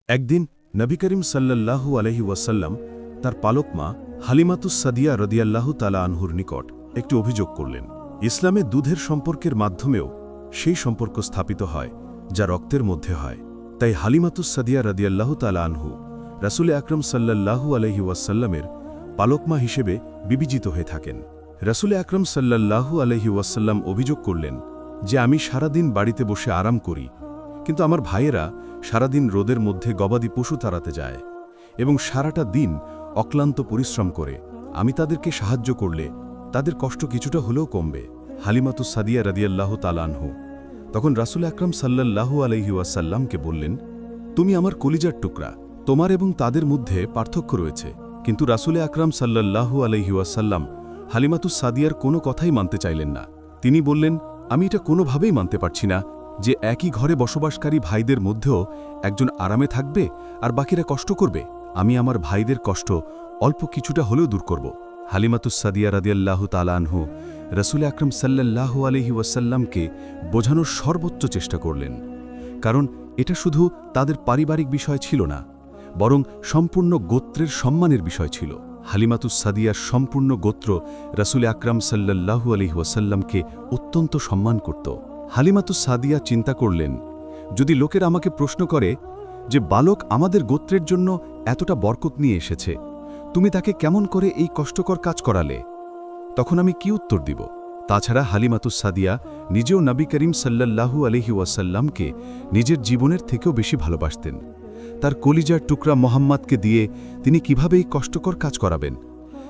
একদিন নবী করিম সাল্লাল্লাহু আলাইহি ওয়াসাল্লাম তার পালক মা হালিমাতুস সাদিয়া রাদিয়াল্লাহু তাআলা আনহুর নিকট একটি অভিযোগ করলেন। ইসলামে দুধের সম্পর্কের মাধ্যমেও সেই সম্পর্ক স্থাপিত হয় যা রক্তের মধ্যে হয়। তাই হালিমাতুস সাদিয়া রাদিয়াল্লাহু তাআলা আনহু রাসূল আকরাম সাল্লাল্লাহু আলাইহি ওয়াসাল্লামের পালক মা হিসেবে বিবেচিত হয়ে থাকেন। রাসূল আকরাম সাল্লাল্লাহু আলাইহি ওয়াসাল্লাম অভিযোগ করলেন যে আমি সারাদিন বাড়িতে বসে আরাম করি, কিন্তু আমার ভাইয়েরা সারাদিন রোদের মধ্যে গবাদি পশু তাড়াতে যায় এবং সারাটা দিন অক্লান্ত পরিশ্রম করে। আমি তাদেরকে সাহায্য করলে তাদের কষ্ট কিছুটা হলেও কমবে। হালিমাতুস সাদিয়া রাদিয়াল্লাহু তাআলা আনহু তখন রাসূল আকরাম সাল্লাল্লাহু আলাইহি ওয়াসাল্লামকে বললেন, তুমি আমার কলিজার টুকরা, তোমার এবং তাদের মধ্যে পার্থক্য রয়েছে। কিন্তু রাসূল আকরাম সাল্লাল্লাহু আলাইহি ওয়াসাল্লাম হালিমাতুস সাদিয়ার কোনো কথাই মানতে চাইলেন না। তিনি বললেন, আমি এটা কোনোভাবেই মানতে পারছি না যে একই ঘরে বসবাসকারী ভাইদের মধ্যেও একজন আরামে থাকবে আর বাকিরা কষ্ট করবে। আমি আমার ভাইদের কষ্ট অল্প কিছুটা হলেও দূর করব। হালিমাতুস সাদিয়া রাদিয়াল্লাহু তাআলা আনহু রাসূল আকরাম সাল্লাল্লাহু আলাইহি ওয়াসাল্লামকে বোঝানোর সর্বোচ্চ চেষ্টা করলেন, কারণ এটা শুধু তাদের পারিবারিক বিষয় ছিল না, বরং সম্পূর্ণ গোত্রের সম্মানের বিষয় ছিল। হালিমাতুস সাদিয়ার সম্পূর্ণ গোত্র রাসূল আকরাম সাল্লাল্লাহু আলাইহি ওয়াসাল্লামকে অত্যন্ত সম্মান করত। হালিমাতুস সাদিয়া চিন্তা করলেন, যদি লোকের আমাকে প্রশ্ন করে যে বালক আমাদের গোত্রের জন্য এতটা বরকত নিয়ে এসেছে, তুমি তাকে কেমন করে এই কষ্টকর কাজ করালে, তখন আমি কি উত্তর দিব? তাছাড়া হালিমাতুস সাদিয়া নিজেও নবী করিম সাল্লাল্লাহু আলাইহি ওয়াসাল্লামকে নিজের জীবনের থেকেও বেশি ভালোবাসতেন। তার কলিজার টুকরা মোহাম্মদকে দিয়ে তিনি কিভাবে এই কষ্টকর কাজ করাবেন,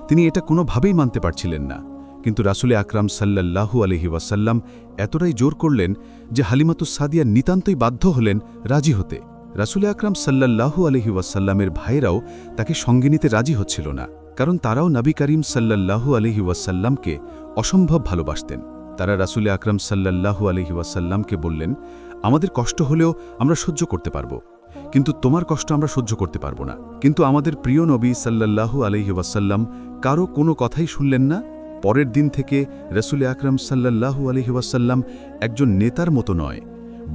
তিনি এটা কোনোভাবেই মানতে পারছিলেন না। কিন্তু রাসূল আকরাম সাল্লাল্লাহু আলাইহি ওয়াসাল্লাম এতটাই জোর করলেন যে হালিমাতুস সাদিয়া নিতান্তই বাধ্য হলেন রাজি হতে। রাসূল আকরাম সাল্লাল্লাহু আলাইহি ওয়াসাল্লামের ভাইয়েরাও তাকে সঙ্গে নিতে রাজি হচ্ছিল না, কারণ তারাও নবী করিম সাল্লাল্লাহু আলাইহি ওয়াসাল্লামকে অসম্ভব ভালোবাসতেন। তারা রাসূল আকরাম সাল্লাল্লাহু আলাইহি ওয়াসাল্লামকে বললেন, আমাদের কষ্ট হলেও আমরা সহ্য করতে পারব, কিন্তু তোমার কষ্ট আমরা সহ্য করতে পারব না। কিন্তু আমাদের প্রিয় নবী সাল্লাল্লাহু আলাইহি ওয়াসাল্লাম কারো কোনো কথাই শুনলেন না। পরের দিন থেকে রাসূল আকরাম সাল্লাল্লাহু আলাইহি ওয়াসাল্লাম একজন নেতার মতো নয়,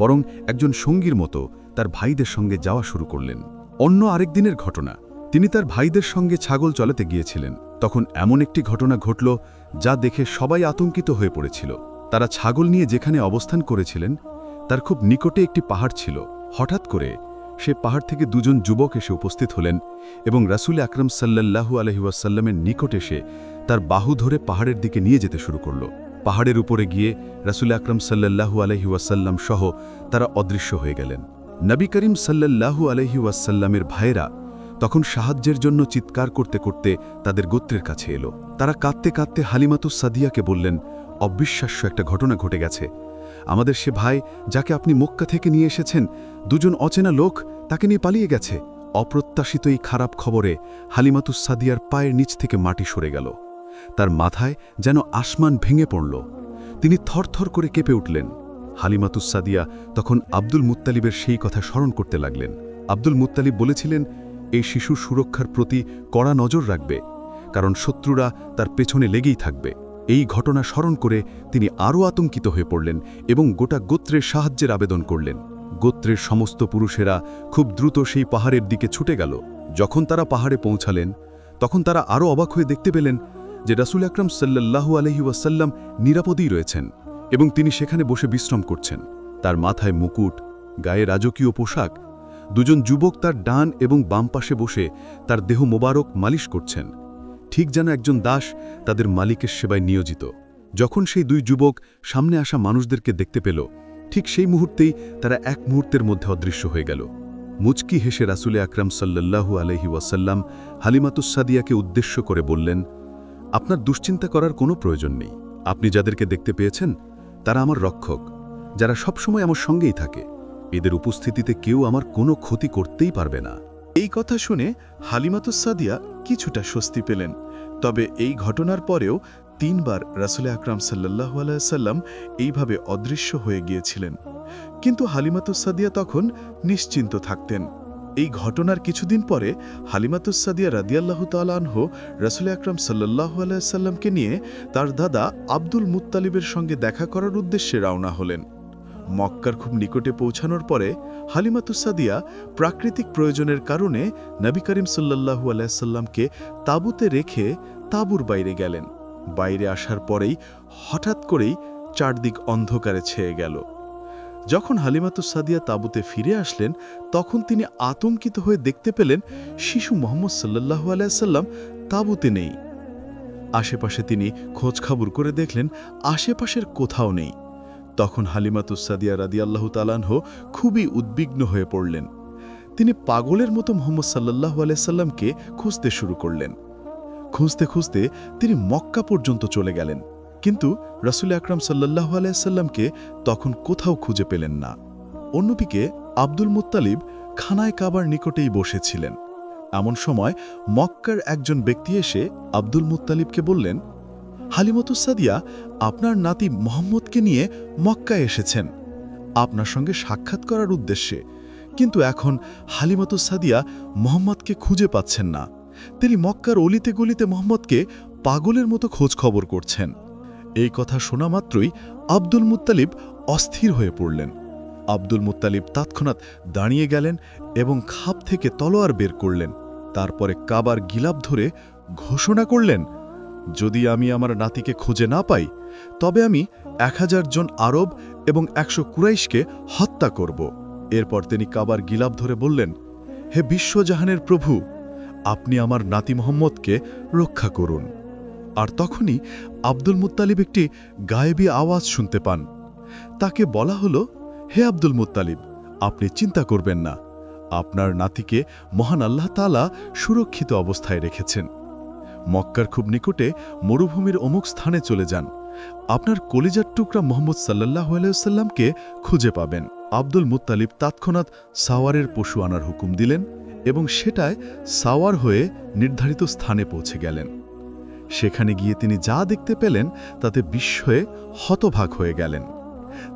বরং একজন সঙ্গীর মতো তার ভাইদের সঙ্গে যাওয়া শুরু করলেন। অন্য আরেক দিনের ঘটনা, তিনি তার ভাইদের সঙ্গে ছাগল চলাতে গিয়েছিলেন। তখন এমন একটি ঘটনা ঘটল যা দেখে সবাই আতঙ্কিত হয়ে পড়েছিল। তারা ছাগল নিয়ে যেখানে অবস্থান করেছিলেন তার খুব নিকটে একটি পাহাড় ছিল। হঠাৎ করে সে পাহাড় থেকে দুজন যুবক এসে উপস্থিত হলেন এবং রাসূল আকরাম সাল্লাল্লাহু আলাইহি ওয়াসাল্লামের নিকট এসে তার বাহু ধরে পাহাড়ের দিকে নিয়ে যেতে শুরু করল। পাহাড়ের উপরে গিয়ে রাসূল আকরাম সাল্লাল্লাহু আলাইহি ওয়াসাল্লাম সহ তারা অদৃশ্য হয়ে গেলেন। নবী করিম সাল্লাল্লাহু আলাইহি ওয়াসাল্লামের ভাইয়েরা তখন সাহায্যের জন্য চিৎকার করতে করতে তাদের গোত্রের কাছে এলো। তারা কাঁদতে কাঁদতে হালিমাতুস সাদিয়াকে বললেন, অবিশ্বাস্য একটা ঘটনা ঘটে গেছে। আমাদের সে ভাই যাকে আপনি মক্কা থেকে নিয়ে এসেছেন, দুজন অচেনা লোক তাকে নিয়ে পালিয়ে গেছে। অপ্রত্যাশিত এই খারাপ খবরে হালিমাতুস সাদিয়ার পায়ের নিচ থেকে মাটি সরে গেল। তার মাথায় যেন আসমান ভেঙে পড়ল। তিনি থরথর করে কেঁপে উঠলেন। হালিমাতুস সাদিয়া তখন আব্দুল মুত্তালিবের সেই কথা স্মরণ করতে লাগলেন। আব্দুল মুত্তালিব বলেছিলেন, এই শিশুর সুরক্ষার প্রতি কড়া নজর রাখবে, কারণ শত্রুরা তার পেছনে লেগেই থাকবে। এই ঘটনা স্মরণ করে তিনি আরও আতঙ্কিত হয়ে পড়লেন এবং গোটা গোত্রের সাহায্যের আবেদন করলেন। গোত্রের সমস্ত পুরুষেরা খুব দ্রুত সেই পাহাড়ের দিকে ছুটে গেল। যখন তারা পাহাড়ে পৌঁছালেন তখন তারা আরও অবাক হয়ে দেখতে পেলেন যে রাসূল আকরাম সাল্লাল্লাহু আলাইহি ওয়াসাল্লাম নিরাপদেই রয়েছেন এবং তিনি সেখানে বসে বিশ্রাম করছেন। তার মাথায় মুকুট, গায়ে রাজকীয় পোশাক। দুজন যুবক তার ডান এবং বাম পাশে বসে তার দেহ মোবারক মালিশ করছেন, ঠিক যেন একজন দাস তাদের মালিকের সেবায় নিয়োজিত। যখন সেই দুই যুবক সামনে আসা মানুষদেরকে দেখতে পেল, ঠিক সেই মুহূর্তেই তারা এক মুহূর্তের মধ্যে অদৃশ্য হয়ে গেল। মুচকি হেসে রাসূল আকরাম সাল্লাল্লাহু আলাইহি ওয়াসাল্লাম হালিমাতুস সাদিয়াকে উদ্দেশ্য করে বললেন, আপনার দুশ্চিন্তা করার কোনো প্রয়োজন নেই। আপনি যাদেরকে দেখতে পেয়েছেন তারা আমার রক্ষক, যারা সবসময় আমার সঙ্গেই থাকে। এদের উপস্থিতিতে কেউ আমার কোনো ক্ষতি করতেই পারবে না। এই কথা শুনে হালিমাতুস সাদিয়া কিছুটা স্বস্তি পেলেন। তবে এই ঘটনার পরেও ৩ বার রাসূল আকরাম সাল্লাল্লাহু আলাইহি ওয়াসাল্লাম এইভাবে অদৃশ্য হয়ে গিয়েছিলেন। কিন্তু হালিমাতুস সাদিয়া তখন নিশ্চিন্ত থাকতেন। এই ঘটনার কিছুদিন পরে হালিমাতুস সাদিয়া রাদিয়াল্লাহু তাআলা আনহু রাসূল আকরাম সাল্লাল্লাহু আলাইহি ওয়াসাল্লামকে নিয়ে তার দাদা আব্দুল মুত্তালিবের সঙ্গে দেখা করার উদ্দেশ্যে রওনা হলেন। মক্কার খুব নিকটে পৌঁছানোর পরে হালিমাতুস সাদিয়া প্রাকৃতিক প্রয়োজনের কারণে নবী করিম সাল্লাল্লাহু আলাইহি সাল্লামকে তাঁবুতে রেখে তাঁবুর বাইরে গেলেন। বাইরে আসার পরেই হঠাৎ করেই চারদিক অন্ধকারে ছেয়ে গেল। যখন হালিমাতুস সাদিয়া তাঁবুতে ফিরে আসলেন, তখন তিনি আতঙ্কিত হয়ে দেখতে পেলেন শিশু মুহাম্মদ সাল্লাল্লাহু আলাইহি সাল্লাম তাঁবুতে নেই। আশেপাশে তিনি খোঁজখবর করে দেখলেন আশেপাশের কোথাও নেই। তখন হালিমাতুস সাদিয়া রাদিয়াল্লাহু তাআলা আনহু খুবই উদ্বিগ্ন হয়ে পড়লেন। তিনি পাগলের মতো মুহাম্মদ সাল্লাল্লাহু আলাইহি সাল্লামকে খুঁজতে শুরু করলেন। খুঁজতে খুঁজতে তিনি মক্কা পর্যন্ত চলে গেলেন, কিন্তু রাসূল আকরাম সাল্লাল্লাহু আলাইহি সাল্লামকে তখন কোথাও খুঁজে পেলেন না। অন্যদিকে আব্দুল মুত্তালিব খানায় কাবার নিকটেই বসেছিলেন। এমন সময় মক্কার একজন ব্যক্তি এসে আব্দুল মুত্তালিবকে বললেন, হালিমাতুস সাদিয়া আপনার নাতি মুহাম্মদকে নিয়ে মক্কায় এসেছেন আপনার সঙ্গে সাক্ষাৎ করার উদ্দেশ্যে, কিন্তু এখন হালিমাতুস সাদিয়া মুহাম্মদকে খুঁজে পাচ্ছেন না। তিনি মক্কার অলিতে গলিতে মুহাম্মদকে পাগলের মতো খোঁজ খবর করছেন। এই কথা শোনা মাত্রই আব্দুল মুত্তালিব অস্থির হয়ে পড়লেন। আব্দুল মুত্তালিব তৎক্ষণাৎ দাঁড়িয়ে গেলেন এবং খাপ থেকে তলোয়ার বের করলেন। তারপরে কাবার গিলাপ ধরে ঘোষণা করলেন, যদি আমি আমার নাতিকে খুঁজে না পাই, তবে আমি 1000 জন আরব এবং 100 কুরাইশকে হত্যা করব। এরপর তিনি কাবার গিলাপ ধরে বললেন, হে বিশ্বজাহানের প্রভু, আপনি আমার নাতি মুহাম্মদকে রক্ষা করুন। আর তখনই আব্দুল মুত্তালিব একটি গায়েবী আওয়াজ শুনতে পান। তাকে বলা হলো, হে আব্দুল মুত্তালিব, আপনি চিন্তা করবেন না, আপনার নাতিকে মহান আল্লাহ তাআলা সুরক্ষিত অবস্থায় রেখেছেন। মক্কার খুব নিকটে মরুভূমির অমুক স্থানে চলে যান, আপনার কলিজার টুকরা মুহাম্মদ সাল্লাল্লাহু আলাইহি ওয়াসাল্লামকে খুঁজে পাবেন। আব্দুল মুত্তালিব তৎক্ষণাৎ সাওয়ারের পশু আনার হুকুম দিলেন এবং সেটায় সাওয়ার হয়ে নির্ধারিত স্থানে পৌঁছে গেলেন। সেখানে গিয়ে তিনি যা দেখতে পেলেন তাতে বিস্ময়ে হতবাক হয়ে গেলেন।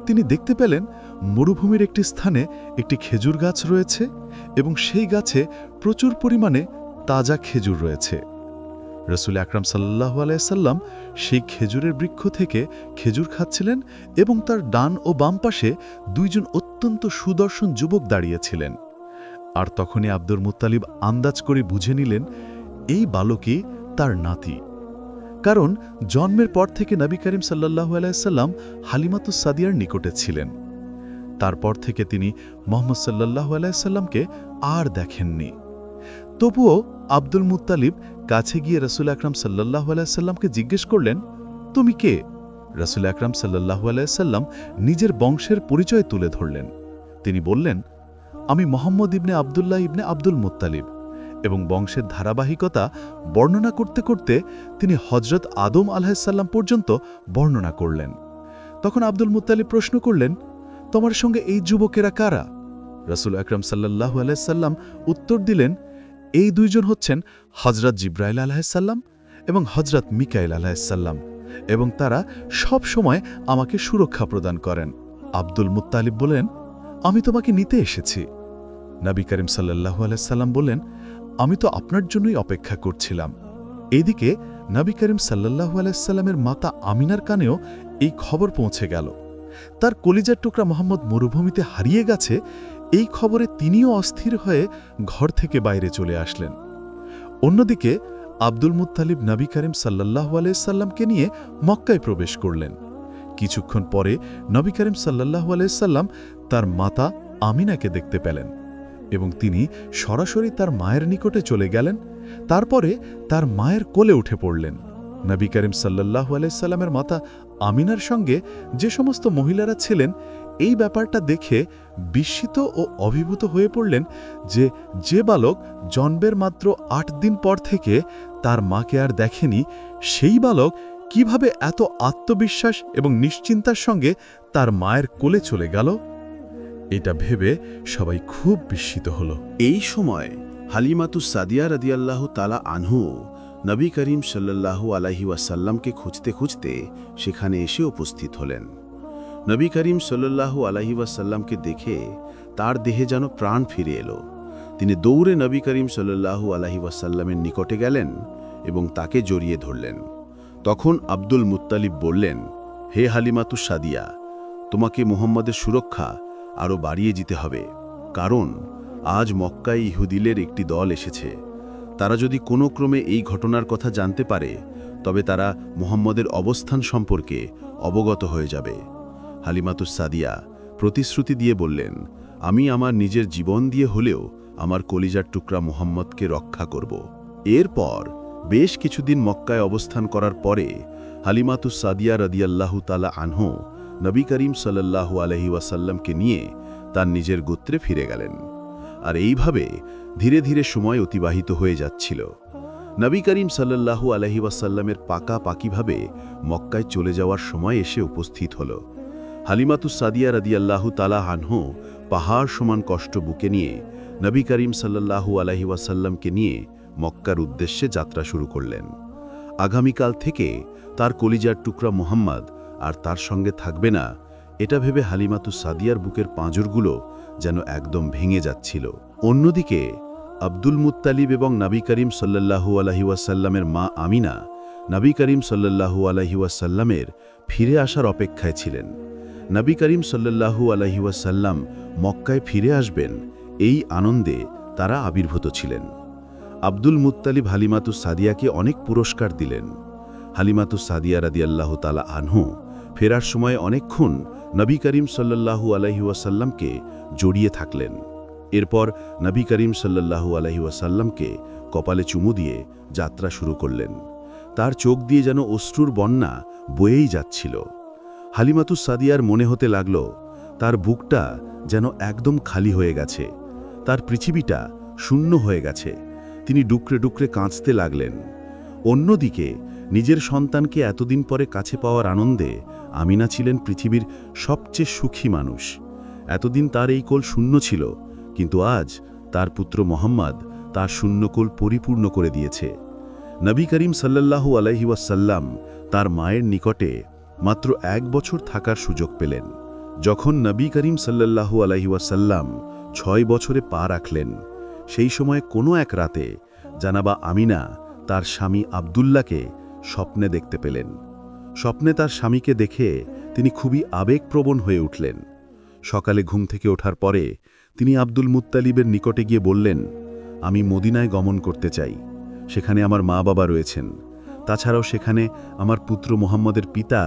তিনি দেখতে পেলেন মরুভূমির একটি স্থানে একটি খেজুর গাছ রয়েছে এবং সেই গাছে প্রচুর পরিমাণে তাজা খেজুর রয়েছে। রাসূল আকরাম সাল্লাল্লাহু আলাইহি সাল্লাম সেই খেজুরের বৃক্ষ থেকে খেজুর খাচ্ছিলেন এবং তার ডান ও বাম পাশে দুইজন অত্যন্ত সুদর্শন যুবক দাঁড়িয়েছিলেন। আর তখনই আব্দুল মুত্তালিব আন্দাজ করে বুঝে নিলেন এই বালকই তার নাতি, কারণ জন্মের পর থেকে নবী করিম সাল্লাল্লাহু আলাইহি সাল্লাম হালিমাতুস সাদিয়ার নিকটে ছিলেন। তারপর থেকে তিনি মুহাম্মদ সাল্লাল্লাহু আলাইহি সাল্লামকে আর দেখেননি। তবুও আব্দুল মুত্তালিব কাছে গিয়ে রাসূল আকরাম সাল্লাল্লাহু আলাইহি সাল্লামকে জিজ্ঞেস করলেন, তুমি কে? রাসূল আকরাম সাল্লাল্লাহু আলাইহি সাল্লাম নিজের বংশের পরিচয় তুলে ধরলেন। তিনি বললেন, আমি মুহাম্মদ ইবনে আব্দুল্লাহ ইবনে আব্দুল মুত্তালিব, এবং বংশের ধারাবাহিকতা বর্ণনা করতে করতে তিনি হযরত আদম আলাইহিস সালাম পর্যন্ত বর্ণনা করলেন। তখন আব্দুল মুত্তালিব প্রশ্ন করলেন, তোমার সঙ্গে এই যুবকেরা কারা? রাসূল আকরাম সাল্লাল্লাহু আলাইহি সাল্লাম উত্তর দিলেন, এই দুইজন হচ্ছেন হযরত জিবরাইল আলাইহিস সালাম এবং হযরত মিকাইল আলাইহিস সালাম, এবং তারা সব সময় আমাকে সুরক্ষা প্রদান করেন। আব্দুল মুত্তালিব বলেন, আমি তোমাকে নিতে এসেছি। নবী করিম সাল্লাল্লাহু আলাইহি সাল্লাম বললেন, আমি তো আপনার জন্যই অপেক্ষা করছিলাম। এইদিকে নবী করিম সাল্লাল্লাহু আলাইহি সাল্লামের মাতা আমিনার কানেও এই খবর পৌঁছে গেল। তার কলিজার টুকরা মুহাম্মদ মরুভূমিতে হারিয়ে গেছে, এই খবরে তিনিও অস্থির হয়ে ঘর থেকে বাইরে চলে আসলেন। অন্যদিকে আব্দুল মুত্তালিব নবী করিম সাল্লাল্লাহু আলাইহি সাল্লামকে নিয়ে মক্কায় প্রবেশ করলেন। কিছুক্ষণ পরে নবী করিম সাল্লাল্লাহু আলাইহি সাল্লাম তার মাতা আমিনাকে দেখতে পেলেন এবং তিনি সরাসরি তার মায়ের নিকটে চলে গেলেন। তারপরে তার মায়ের কোলে উঠে পড়লেন। নবী করিম সাল্লাল্লাহু আলাইহি সাল্লামের মাতা আমিনার সঙ্গে যে সমস্ত মহিলারা ছিলেন এই ব্যাপারটা দেখে বিস্মিত ও অভিভূত হয়ে পড়লেন যে বালক জন্মের মাত্র 8 দিন পর থেকে তার মাকে আর দেখেনি, সেই বালক কিভাবে এত আত্মবিশ্বাস এবং নিশ্চিন্তার সঙ্গে তার মায়ের কোলে চলে গেল। এটা ভেবে সবাই খুব বিস্মিত হল। এই সময় হালিমাতুস সাদিয়া রাদিয়াল্লাহু তাআলা আনহু নবী করিম সাল্লাল্লাহু আলাইহি ওয়াসাল্লামকে খুঁজতে খুঁজতে সেখানে এসে উপস্থিত হলেন। নবী করিম সাল্লাল্লাহু আলাইহি ওয়াসাল্লামকে দেখে তার দেহে যেন প্রাণ ফিরে এলো। তিনি দৌড়ে নবী করিম সাল্লাল্লাহু আলাইহি ওয়াসাল্লামের নিকটে গেলেন এবং তাকে জড়িয়ে ধরলেন। তখন আব্দুল মুত্তালিব বললেন, হে হালিমাতুস সাদিয়া, তোমাকে মুহাম্মাদের সুরক্ষা আরও বাড়িয়ে যেতে হবে, কারণ আজ মক্কায় ইহুদিলের একটি দল এসেছে। তারা যদি কোনো ক্রমে এই ঘটনার কথা জানতে পারে তবে তারা মুহাম্মাদের অবস্থান সম্পর্কে অবগত হয়ে যাবে। হালিমাতুস সাদিয়া প্রতিশ্রুতি দিয়ে বললেন, আমি আমার নিজের জীবন দিয়ে হলেও আমার কলিজার টুকরা মুহাম্মদকে রক্ষা করব। এরপর বেশ কিছুদিন মক্কায় অবস্থান করার পরে হালিমাতুস সাদিয়া রাদিয়াল্লাহু তাআলা আনহু নবী করিম সাল্লাল্লাহু আলাইহি ওয়াসাল্লামকে নিয়ে তার নিজের গোত্রে ফিরে গেলেন। আর এইভাবে ধীরে ধীরে সময় অতিবাহিত হয়ে যাচ্ছিল। নবী করিম সাল্লাল্লাহু আলাইহি ওয়াসাল্লামের পাকাপাকিভাবে মক্কায় চলে যাওয়ার সময় এসে উপস্থিত হল। হালিমাতুস সাদিয়া রাদিয়াল্লাহু তাআলা আনহু পাহাড় সমান কষ্ট বুকে নিয়ে নবী করিম সাল্লাল্লাহু আলাইহি ওয়াসাল্লামকে নিয়ে মক্কার উদ্দেশ্যে যাত্রা শুরু করলেন। আগামীকাল থেকে তার কলিজার টুকরা মুহাম্মদ আর তার সঙ্গে থাকবে না, এটা ভেবে হালিমাতুস সাদিয়ার বুকের পাঁজরগুলো যেন একদম ভেঙে যাচ্ছিল। অন্যদিকে আব্দুল মুত্তালিব এবং নবী করিম সাল্লাল্লাহু আলাইহি ওয়াসাল্লামের মা আমিনা নবী করিম সাল্লাল্লাহু আলাইহি ওয়াসাল্লামের ফিরে আসার অপেক্ষায় ছিলেন। নবী করিম সাল্লাল্লাহু আলাইহি ওয়াসাল্লাম মক্কায় ফিরে আসবেন, এই আনন্দে তারা আবির্ভূত ছিলেন। আব্দুল মুত্তালিব হালিমাতুস সাদিয়াকে অনেক পুরস্কার দিলেন। হালিমাতুস সাদিয়া রাদিয়াল্লাহু তাআলা আনহু ফেরার সময় অনেকক্ষণ নবী করিম সাল্লাল্লাহু আলাইহি ওয়াসাল্লামকে জড়িয়ে থাকলেন। এরপর নবী করিম সাল্লাল্লাহু আলাইহি ওয়াসাল্লামকে কপালে চুমু দিয়ে যাত্রা শুরু করলেন। তার চোখ দিয়ে যেন অশ্রুর বন্যা বয়েই যাচ্ছিল। হালিমাতুস সাদিয়ার মনে হতে লাগল তার বুকটা যেন একদম খালি হয়ে গেছে, তার পৃথিবীটা শূন্য হয়ে গেছে। তিনি ডুকরে ডুকরে কাঁদতে লাগলেন। অন্যদিকে নিজের সন্তানকে এতদিন পরে কাছে পাওয়ার আনন্দে আমিনা ছিলেন পৃথিবীর সবচেয়ে সুখী মানুষ। এতদিন তার এই কোল শূন্য ছিল, কিন্তু আজ তার পুত্র মুহাম্মদ তার শূন্যকোল পরিপূর্ণ করে দিয়েছে। নবী করিম সাল্লাল্লাহু আলাইহি ওয়াসাল্লাম তার মায়ের নিকটে মাত্র 1 বছর থাকার সুযোগ পেলেন। যখন নবী করিম সাল্লাল্লাহু আলাইহি ওয়াসাল্লাম 6 বছরে পা রাখলেন, সেই সময় কোনো এক রাতে জানাবা আমিনা তার স্বামী আব্দুল্লাহকে স্বপ্নে দেখতে পেলেন। স্বপ্নে তার স্বামীকে দেখে তিনি খুবই আবেগপ্রবণ হয়ে উঠলেন। সকালে ঘুম থেকে ওঠার পরে তিনি আব্দুল মুত্তালিবের নিকটে গিয়ে বললেন, আমি মদিনায় গমন করতে চাই, সেখানে আমার মা বাবা রয়েছেন, তাছাড়াও সেখানে আমার পুত্র মুহাম্মদের পিতা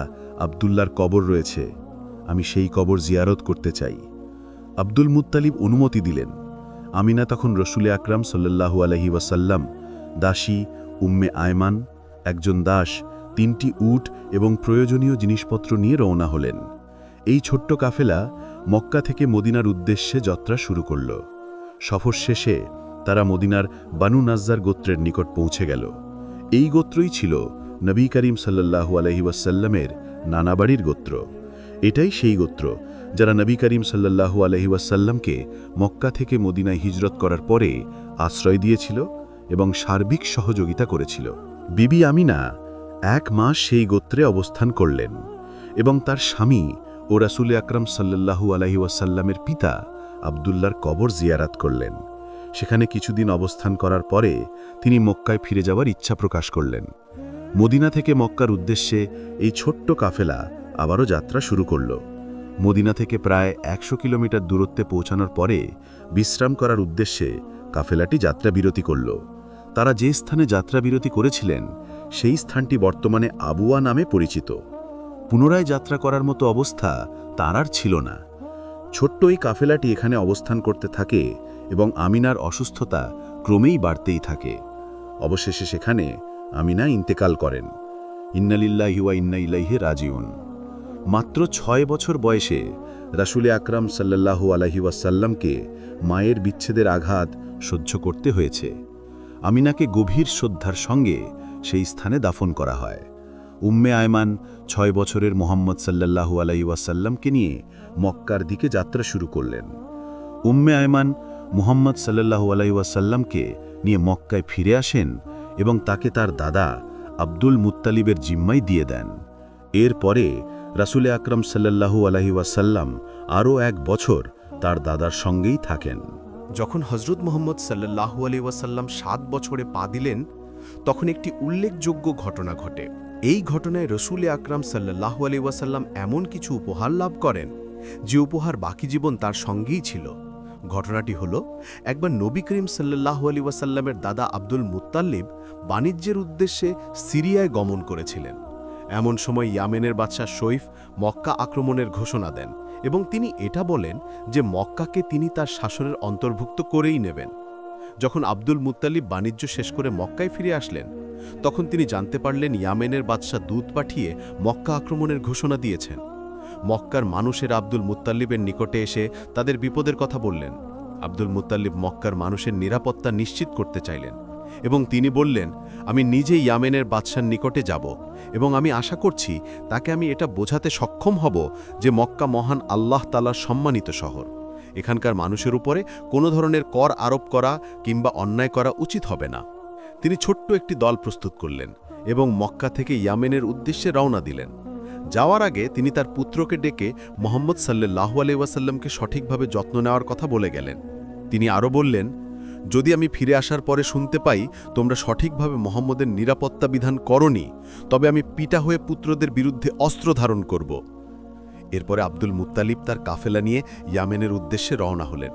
আব্দুল্লাহর কবর রয়েছে, আমি সেই কবর জিয়ারত করতে চাই। আব্দুল মুত্তালিব অনুমতি দিলেন। আমিনা তখন রাসূল আকরাম সাল্লাল্লাহু আলাইহি ওয়াসাল্লাম, দাসী উম্মে আয়মান, একজন দাস, 3টি উট এবং প্রয়োজনীয় জিনিসপত্র নিয়ে রওনা হলেন। এই ছোট্ট কাফেলা মক্কা থেকে মদিনার উদ্দেশ্যে যাত্রা শুরু করল। সফর শেষে তারা মদিনার বানু নাজ্জার গোত্রের নিকট পৌঁছে গেল। এই গোত্রই ছিল নবী করিম সাল্লাল্লাহু আলাইহি ওয়াসাল্লামের নানাবাড়ির গোত্র। এটাই সেই গোত্র যারা নবী করিম সাল্লাল্লাহু আলাইহি ওয়াসাল্লামকে মক্কা থেকে মদিনায় হিজরত করার পরে আশ্রয় দিয়েছিল এবং সার্বিক সহযোগিতা করেছিল। বিবি আমিনা 1 মাস সেই গোত্রে অবস্থান করলেন এবং তার স্বামী ও রাসূল আকরাম সাল্লাল্লাহু আলাইহি ওয়াসাল্লামের পিতা আব্দুল্লাহর কবর জিয়ারাত করলেন। সেখানে কিছুদিন অবস্থান করার পরে তিনি মক্কায় ফিরে যাওয়ার ইচ্ছা প্রকাশ করলেন। মদিনা থেকে মক্কার উদ্দেশ্যে এই ছোট্ট কাফেলা আবারও যাত্রা শুরু করল। মদিনা থেকে প্রায় 100 কিলোমিটার দূরত্বে পৌঁছানোর পরে বিশ্রাম করার উদ্দেশ্যে কাফেলাটি যাত্রাবিরতি করল। তারা যে স্থানে যাত্রাবিরতি করেছিলেন সেই স্থানটি বর্তমানে আবুয়া নামে পরিচিত। পুনরায় যাত্রা করার মতো অবস্থা তার আর ছিল না। ছোট্ট এই কাফেলাটি এখানে অবস্থান করতে থাকে এবং আমিনার অসুস্থতা ক্রমেই বাড়তেই থাকে। অবশেষে সেখানে আমিনা ইন্তেকাল করেন। ইন্না লিল্লাহি ওয়া ইন্না ইলাইহি রাজিউন। মাত্র 6 বছর বয়সে রাসূল আকরাম সাল্লাল্লাহু আলাইহি ওয়াসাল্লামকে মায়ের বিচ্ছেদের আঘাত সহ্য করতে হয়েছে। আমিনাকে গভীর শ্রদ্ধার সঙ্গে সেই স্থানে দাফন করা হয়। উম্মে আয়মান 6 বছরের মুহাম্মদ সাল্লাল্লাহু আলাইহি ওয়াসাল্লামকে নিয়ে মক্কার দিকে যাত্রা শুরু করলেন। উম্মে আয়মান মুহাম্মদ সাল্লাল্লাহু আলাইহি ওয়াসাল্লামকে নিয়ে মক্কায় ফিরে আসেন এবং তাকে তার দাদা আব্দুল মুত্তালিবের জিম্মায় দিয়ে দেন। এরপরে রাসূল আকরাম সাল্লাল্লাহু আলাইহি ওয়াসাল্লাম আরও 1 বছর তার দাদার সঙ্গেই থাকেন। যখন হযরত মুহাম্মদ সাল্লাল্লাহু আলাইহি ওয়াসাল্লাম 7 বছরে পা দিলেন, তখন একটি উল্লেখযোগ্য ঘটনা ঘটে। এই ঘটনায় রসুল আকরাম সাল্লাল্লাহু আলাইহি ওয়াসাল্লাম এমন কিছু উপহার লাভ করেন যে উপহার বাকি জীবন তার সঙ্গেই ছিল। ঘটনাটি হল, একবার নবী করিম সাল্লাল্লাহু আলাইহি ওয়াসাল্লামের দাদা আব্দুল মুত্তালিব বাণিজ্যের উদ্দেশ্যে সিরিয়ায় গমন করেছিলেন। এমন সময় ইয়ামেনের বাদশাহ সৈফ মক্কা আক্রমণের ঘোষণা দেন এবং তিনি এটা বলেন যে মক্কাকে তিনি তার শাসনের অন্তর্ভুক্ত করেই নেবেন। যখন আব্দুল মুত্তালিব বাণিজ্য শেষ করে মক্কায় ফিরে আসলেন, তখন তিনি জানতে পারলেন ইয়ামেনের বাদশাহ দূত পাঠিয়ে মক্কা আক্রমণের ঘোষণা দিয়েছেন। মক্কার মানুষের আব্দুল মুত্তালিবের নিকটে এসে তাদের বিপদের কথা বললেন। আব্দুল মুত্তালিব মক্কার মানুষের নিরাপত্তা নিশ্চিত করতে চাইলেন এবং তিনি বললেন, আমি নিজে ইয়ামেনের বাদশার নিকটে যাব এবং আমি আশা করছি তাকে আমি এটা বোঝাতে সক্ষম হব যে মক্কা মহান আল্লাহ তাআলার সম্মানিত শহর। এখানকার মানুষের উপরে কোনো ধরনের কর আরোপ করা কিংবা অন্যায় করা উচিত হবে না। তিনি ছোট্ট একটি দল প্রস্তুত করলেন এবং মক্কা থেকে ইয়ামেনের উদ্দেশ্যে রওনা দিলেন। যাওয়ার আগে তিনি তার পুত্রকে ডেকে মুহাম্মদ সাল্লাল্লাহু আলাইহি ওয়াসাল্লামকে সঠিকভাবে যত্ন নেওয়ার কথা বলে গেলেন। তিনি আরও বললেন, যদি আমি ফিরে আসার পরে শুনতে পাই তোমরা সঠিকভাবে মুহাম্মদের নিরাপত্তা বিধান করনি, তবে আমি পিটা হয়ে পুত্রদের বিরুদ্ধে অস্ত্র ধারণ করব। এরপরে আব্দুল মুত্তালিব তার কাফেলা নিয়ে ইয়ামেনের উদ্দেশ্যে রওনা হলেন।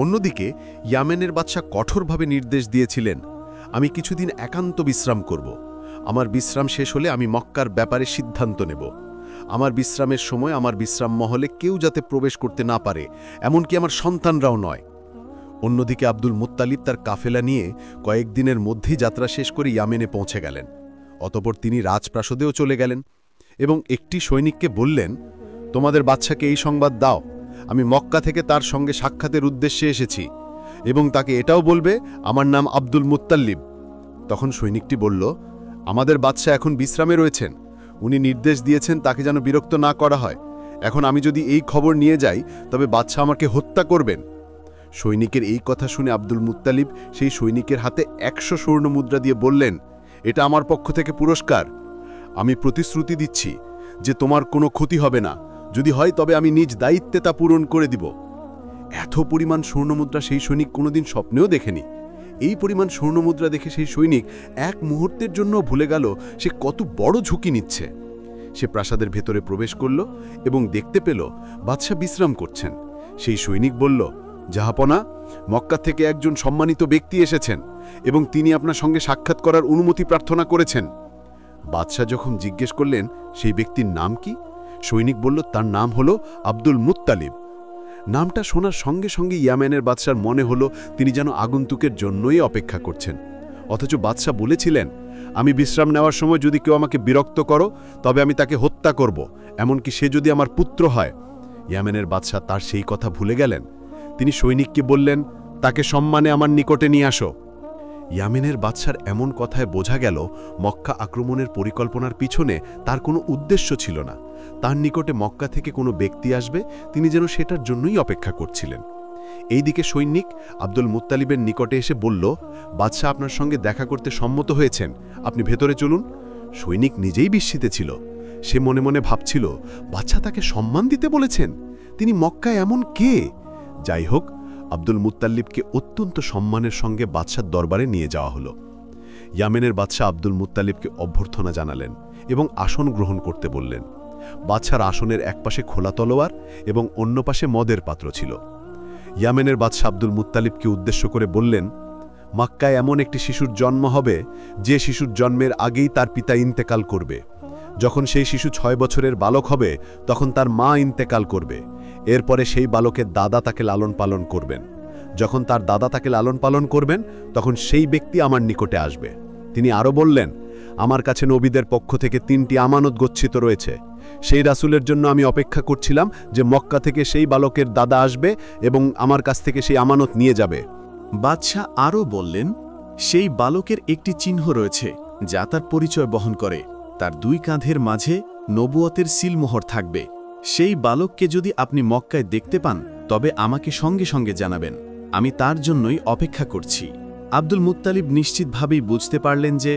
অন্যদিকে ইয়ামেনের বাদশাহ কঠোরভাবে নির্দেশ দিয়েছিলেন, আমি কিছুদিন একান্ত বিশ্রাম করব। আমার বিশ্রাম শেষ হলে আমি মক্কার ব্যাপারে সিদ্ধান্ত নেব। আমার বিশ্রামের সময় আমার বিশ্রাম মহলে কেউ যাতে প্রবেশ করতে না পারে, এমনকি আমার সন্তানরাও নয়। অন্যদিকে আব্দুল মুত্তালিব তার কাফেলা নিয়ে কয়েকদিনের মধ্যেই যাত্রা শেষ করে ইয়ামেনে পৌঁছে গেলেন। অতঃপর তিনি রাজপ্রাসাদেও চলে গেলেন এবং একটি সৈনিককে বললেন, তোমাদের বাদশাকে এই সংবাদ দাও, আমি মক্কা থেকে তার সঙ্গে সাক্ষাতের উদ্দেশ্যে এসেছি এবং তাকে এটাও বলবে আমার নাম আব্দুল মুত্তালিব। তখন সৈনিকটি বলল, আমাদের বাদশা এখন বিশ্রামে রয়েছেন, উনি নির্দেশ দিয়েছেন তাকে যেন বিরক্ত না করা হয়। এখন আমি যদি এই খবর নিয়ে যাই তবে বাদশা আমাকে হত্যা করবেন। সৈনিকের এই কথা শুনে আব্দুল মুত্তালিব সেই সৈনিকের হাতে 100 স্বর্ণ মুদ্রা দিয়ে বললেন, এটা আমার পক্ষ থেকে পুরস্কার। আমি প্রতিশ্রুতি দিচ্ছি যে তোমার কোনো ক্ষতি হবে না, যদি হয় তবে আমি নিজ দায়িত্বে তা পূরণ করে দিব। এত পরিমাণ স্বর্ণমুদ্রা সেই সৈনিক কোনোদিন স্বপ্নেও দেখেনি। এই পরিমাণ স্বর্ণমুদ্রা দেখে সেই সৈনিক এক মুহূর্তের জন্য ভুলে গেল সে কত বড় ঝুঁকি নিচ্ছে। সে প্রাসাদের ভেতরে প্রবেশ করল এবং দেখতে পেল বাদশা বিশ্রাম করছেন। সেই সৈনিক বলল, জাহাপনা, মক্কা থেকে একজন সম্মানিত ব্যক্তি এসেছেন এবং তিনি আপনার সঙ্গে সাক্ষাৎ করার অনুমতি প্রার্থনা করেছেন। বাদশা যখন জিজ্ঞেস করলেন সেই ব্যক্তির নাম কি, সৈনিক বলল তার নাম হলো আব্দুল মুত্তালিব। নামটা শোনার সঙ্গে সঙ্গে ইয়ামেনের বাদশার মনে হলো তিনি যেন আগন্তুকের জন্যই অপেক্ষা করছেন। অথচ বাদশা বলেছিলেন, আমি বিশ্রাম নেওয়ার সময় যদি কেউ আমাকে বিরক্ত করো তবে আমি তাকে হত্যা করব, এমনকি সে যদি আমার পুত্র হয়। ইয়ামেনের বাদশা তার সেই কথা ভুলে গেলেন। তিনি সৈনিককে বললেন, তাকে সম্মানে আমার নিকটে নিয়ে আসো। ইয়ামেনের বাদশার এমন কথায় বোঝা গেল মক্কা আক্রমণের পরিকল্পনার পিছনে তার কোনো উদ্দেশ্য ছিল না। তার নিকটে মক্কা থেকে কোনো ব্যক্তি আসবে, তিনি যেন সেটার জন্যই অপেক্ষা করছিলেন। এইদিকে সৈনিক আব্দুল মুত্তালিবের নিকটে এসে বলল, বাদশা আপনার সঙ্গে দেখা করতে সম্মত হয়েছেন, আপনি ভেতরে চলুন। সৈনিক নিজেই বিস্মিত ছিল। সে মনে মনে ভাবছিল, বাদশা তাকে সম্মান দিতে বলেছেন, তিনি মক্কায় এমন কে? যাই হোক, আব্দুল মুত্তালিবকে অত্যন্ত সম্মানের সঙ্গে বাদশার দরবারে নিয়ে যাওয়া হলো। ইয়ামেনের বাদশা আব্দুল মুত্তালিবকে অভ্যর্থনা জানালেন এবং আসন গ্রহণ করতে বললেন। বাদশার আসনের একপাশে খোলা তলোয়ার এবং অন্য পাশে মদের পাত্র ছিল। ইয়ামেনের বাদশা আব্দুল মুত্তালিবকে উদ্দেশ্য করে বললেন, মক্কায় এমন একটি শিশুর জন্ম হবে যে শিশুর জন্মের আগেই তার পিতা ইন্তেকাল করবে। যখন সেই শিশু 6 বছরের বালক হবে তখন তার মা ইন্তেকাল করবে। এরপরে সেই বালকের দাদা তাকে লালন পালন করবেন। যখন তার দাদা তাকে লালন পালন করবেন তখন সেই ব্যক্তি আমার নিকটে আসবে। তিনি আরও বললেন, আমার কাছে নবীদের পক্ষ থেকে 3টি আমানত গচ্ছিত রয়েছে। সেই রাসূলের জন্য আমি অপেক্ষা করছিলাম যে মক্কা থেকে সেই বালকের দাদা আসবে এবং আমার কাছ থেকে সেই আমানত নিয়ে যাবে। বাদশাহ আরও বললেন, সেই বালকের একটি চিহ্ন রয়েছে যা তার পরিচয় বহন করে। তার 2 কাঁধের মাঝে নবুয়তের সিলমোহর থাকবে। সেই বালককে যদি আপনি মক্কায় দেখতে পান তবে আমাকে সঙ্গে সঙ্গে জানাবেন, আমি তার জন্যই অপেক্ষা করছি। আব্দুল মুত্তালিব নিশ্চিতভাবেই বুঝতে পারলেন যে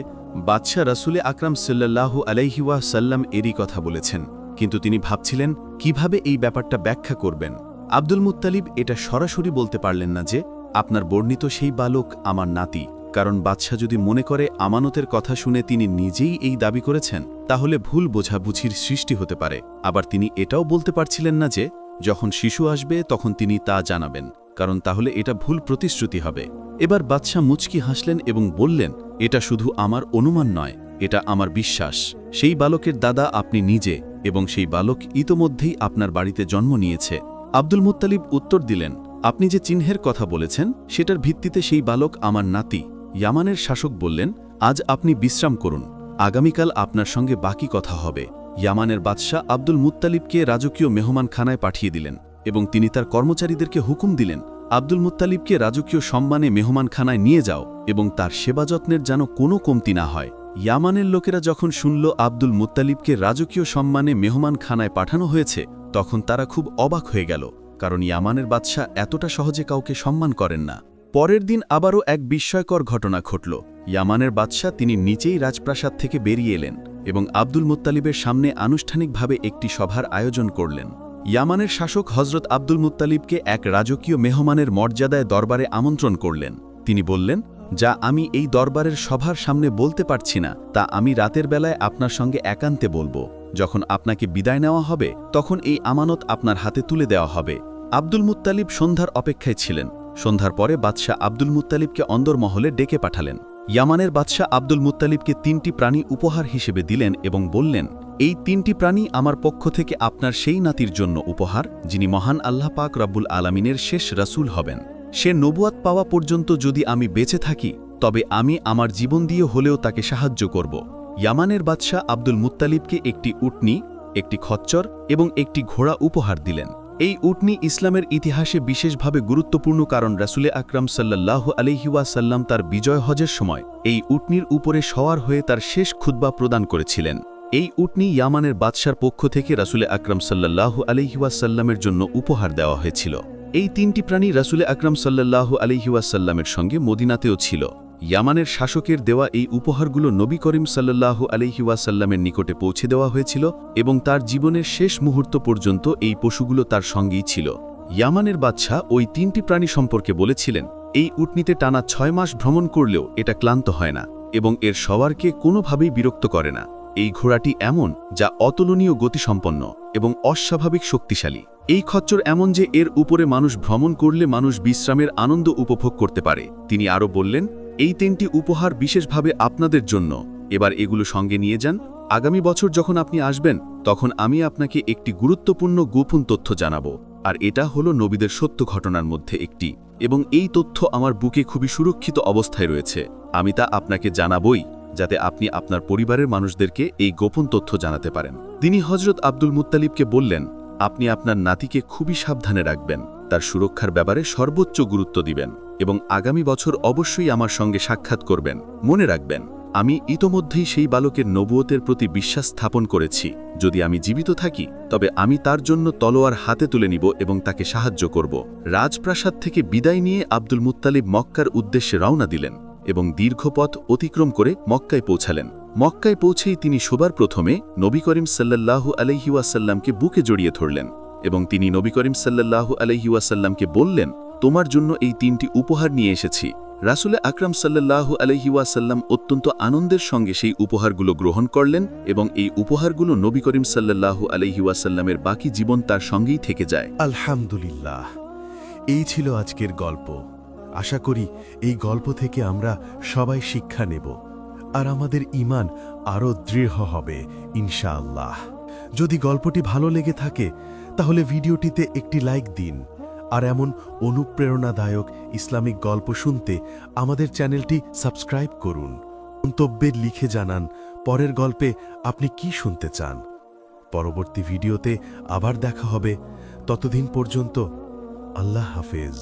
বাদশাহ রাসূলে আকরাম সাল্লাল্লাহু আলাইহি ওয়াসাল্লাম এরই কথা বলেছেন, কিন্তু তিনি ভাবছিলেন কিভাবে এই ব্যাপারটা ব্যাখ্যা করবেন। আব্দুল মুত্তালিব এটা সরাসরি বলতে পারলেন না যে আপনার বর্ণিত সেই বালক আমার নাতি, কারণ বাদশাহ যদি মনে করে আমানতের কথা শুনে তিনি নিজেই এই দাবি করেছেন তাহলে ভুল বোঝাবুঝির সৃষ্টি হতে পারে। আবার তিনি এটাও বলতে পারছিলেন না যে যখন শিশু আসবে তখন তিনি তা জানাবেন, কারণ তাহলে এটা ভুল প্রতিশ্রুতি হবে। এবার বাদশাহ মুচকি হাসলেন এবং বললেন, এটা শুধু আমার অনুমান নয়, এটা আমার বিশ্বাস। সেই বালকের দাদা আপনি নিজে, এবং সেই বালক ইতোমধ্যেই আপনার বাড়িতে জন্ম নিয়েছে। আব্দুল মুত্তালিব উত্তর দিলেন, আপনি যে চিহ্নের কথা বলেছেন সেটার ভিত্তিতে সেই বালক আমার নাতি। ইয়ামানের শাসক বললেন, আজ আপনি বিশ্রাম করুন, আগামীকাল আপনার সঙ্গে বাকি কথা হবে। ইয়ামানের বাদশাহ আব্দুল মুত্তালিবকে রাজকীয় মেহমানখানায় পাঠিয়ে দিলেন এবং তিনি তার কর্মচারীদেরকে হুকুম দিলেন, আব্দুল মুত্তালিবকে রাজকীয় সম্মানে মেহমানখানায় নিয়ে যাও এবং তার সেবা যত্নের যেন কোনো কমতি না হয়। ইয়ামানের লোকেরা যখন শুনল আব্দুল মুত্তালিবকে রাজকীয় সম্মানে মেহমানখানায় পাঠানো হয়েছে তখন তারা খুব অবাক হয়ে গেল, কারণ ইয়ামানের বাদশাহ এতটা সহজে কাউকে সম্মান করেন না। পরের দিন আবারও এক বিস্ময়কর ঘটনা ঘটল। ইয়ামানের বাদশাহ তিনি নিচেই রাজপ্রাসাদ থেকে বেরিয়ে এলেন এবং আব্দুল মুত্তালিবের সামনে আনুষ্ঠানিকভাবে একটি সভার আয়োজন করলেন। ইয়ামানের শাসক হজরত আব্দুল মুত্তালিবকে এক রাজকীয় মেহমানের মর্যাদায় দরবারে আমন্ত্রণ করলেন। তিনি বললেন, যা আমি এই দরবারের সভার সামনে বলতে পারছি না তা আমি রাতের বেলায় আপনার সঙ্গে একান্তে বলবো। যখন আপনাকে বিদায় নেওয়া হবে তখন এই আমানত আপনার হাতে তুলে দেওয়া হবে। আব্দুল মুত্তালিব সন্ধ্যার অপেক্ষায় ছিলেন। সন্ধ্যার পরে বাদশাহ আব্দুল মুত্তালিবকে অন্দরমহলে ডেকে পাঠালেন। ইয়ামানের বাদশাহ আব্দুল মুত্তালিবকে 3টি প্রাণী উপহার হিসেবে দিলেন এবং বললেন, এই 3টি প্রাণী আমার পক্ষ থেকে আপনার সেই নাতির জন্য উপহার যিনি মহান আল্লাহ পাক রব্বুল আলামিনের শেষ রাসূল হবেন। সে নবুয়াত পাওয়া পর্যন্ত যদি আমি বেঁচে থাকি তবে আমি আমার জীবন দিয়ে হলেও তাকে সাহায্য করব। ইয়ামানের বাদশাহ আব্দুল মুত্তালিবকে একটি উটনী, একটি খচ্চর এবং একটি ঘোড়া উপহার দিলেন। এই উটনী ইসলামের ইতিহাসে বিশেষভাবে গুরুত্বপূর্ণ, কারণ রাসূলে আকরাম সাল্লাল্লাহু আলাইহি ওয়াসাল্লাম তার বিজয় হজের সময় এই উটনীর উপরে সওয়ার হয়ে তার শেষ খুতবা প্রদান করেছিলেন। এই উটনী ইয়ামানের বাদশার পক্ষ থেকে রাসূলে আকরাম সাল্লাল্লাহু আলাইহি ওয়াসাল্লামের জন্য উপহার দেওয়া হয়েছিল। এই 3টি প্রাণী রাসূলে আকরাম সাল্লাল্লাহু আলাইহি ওয়াসাল্লামের সঙ্গে মদিনাতেও ছিল। ইয়ামানের শাসকের দেওয়া এই উপহারগুলো নবী করিম সাল্লাল্লাহু আলাইহি ওয়াসাল্লামের নিকটে পৌঁছে দেওয়া হয়েছিল এবং তার জীবনের শেষ মুহূর্ত পর্যন্ত এই পশুগুলো তার সঙ্গেই ছিল। ইয়ামানের বাদশাহ ওই 3টি প্রাণী সম্পর্কে বলেছিলেন, এই উটনীতে টানা 6 মাস ভ্রমণ করলেও এটা ক্লান্ত হয় না এবং এর সওয়ারকে কোনোভাবেই বিরক্ত করে না। এই ঘোড়াটি এমন যা অতুলনীয় গতিসম্পন্ন এবং অস্বাভাবিক শক্তিশালী। এই খচ্চর এমন যে এর উপরে মানুষ ভ্রমণ করলে মানুষ বিশ্রামের আনন্দ উপভোগ করতে পারে। তিনি আরও বললেন, এই 3টি উপহার বিশেষভাবে আপনাদের জন্য, এবার এগুলো সঙ্গে নিয়ে যান। আগামী বছর যখন আপনি আসবেন তখন আমি আপনাকে একটি গুরুত্বপূর্ণ গোপন তথ্য জানাবো, আর এটা হলো নবীদের সত্য ঘটনার মধ্যে একটি, এবং এই তথ্য আমার বুকে খুবই সুরক্ষিত অবস্থায় রয়েছে। আমি তা আপনাকে জানাবই যাতে আপনি আপনার পরিবারের মানুষদেরকে এই গোপন তথ্য জানাতে পারেন। তিনি হজরত আব্দুল মুত্তালিবকে বললেন, আপনি আপনার নাতিকে খুবই সাবধানে রাখবেন, তার সুরক্ষার ব্যাপারে সর্বোচ্চ গুরুত্ব দিবেন এবং আগামী বছর অবশ্যই আমার সঙ্গে সাক্ষাৎ করবেন। মনে রাখবেন, আমি ইতোমধ্যেই সেই বালকের নবুয়তের প্রতি বিশ্বাস স্থাপন করেছি। যদি আমি জীবিত থাকি তবে আমি তার জন্য তলোয়ার হাতে তুলে নিব এবং তাকে সাহায্য করব। রাজপ্রাসাদ থেকে বিদায় নিয়ে আব্দুল মুত্তালিব মক্কার উদ্দেশ্যে রওনা দিলেন এবং দীর্ঘ পথ অতিক্রম করে মক্কায় পৌঁছালেন। মক্কায় পৌঁছেই তিনি সবার প্রথমে নবী করিম সাল্লাল্লাহু আলাইহি ওয়াসাল্লামকে বুকে জড়িয়ে ধরলেন এবং তিনি নবী করিম সাল্লাল্লাহু আলাইহি ওয়াসাল্লামকে বললেন, তোমার জন্য এই 3টি উপহার নিয়ে এসেছি। রাসূলে আকরাম সাল্লাল্লাহু আলাইহি ওয়াসাল্লাম অত্যন্ত আনন্দের সঙ্গে সেই উপহারগুলো গ্রহণ করলেন এবং এই উপহারগুলো নবী করিম সাল্লাল্লাহু আলাইহি ওয়াসাল্লামের বাকি জীবন তার সঙ্গেই থেকে যায়। আলহামদুলিল্লাহ, এই ছিল আজকের গল্প। আশা করি এই গল্প থেকে আমরা সবাই শিক্ষা নেব আর আমাদের ঈমান আরও দৃঢ় হবে ইনশাআল্লাহ। যদি গল্পটি ভালো লেগে থাকে তাহলে ভিডিওটিতে একটি লাইক দিন, আর এমন অনুপ্রেরণাদায়ক ইসলামিক গল্প শুনতে আমাদের চ্যানেলটি সাবস্ক্রাইব করুন। মন্তব্যে লিখে জানান পরের গল্পে আপনি কি শুনতে চান। পরবর্তী ভিডিওতে আবার দেখা হবে। ততদিন পর্যন্ত আল্লাহ হাফেজ।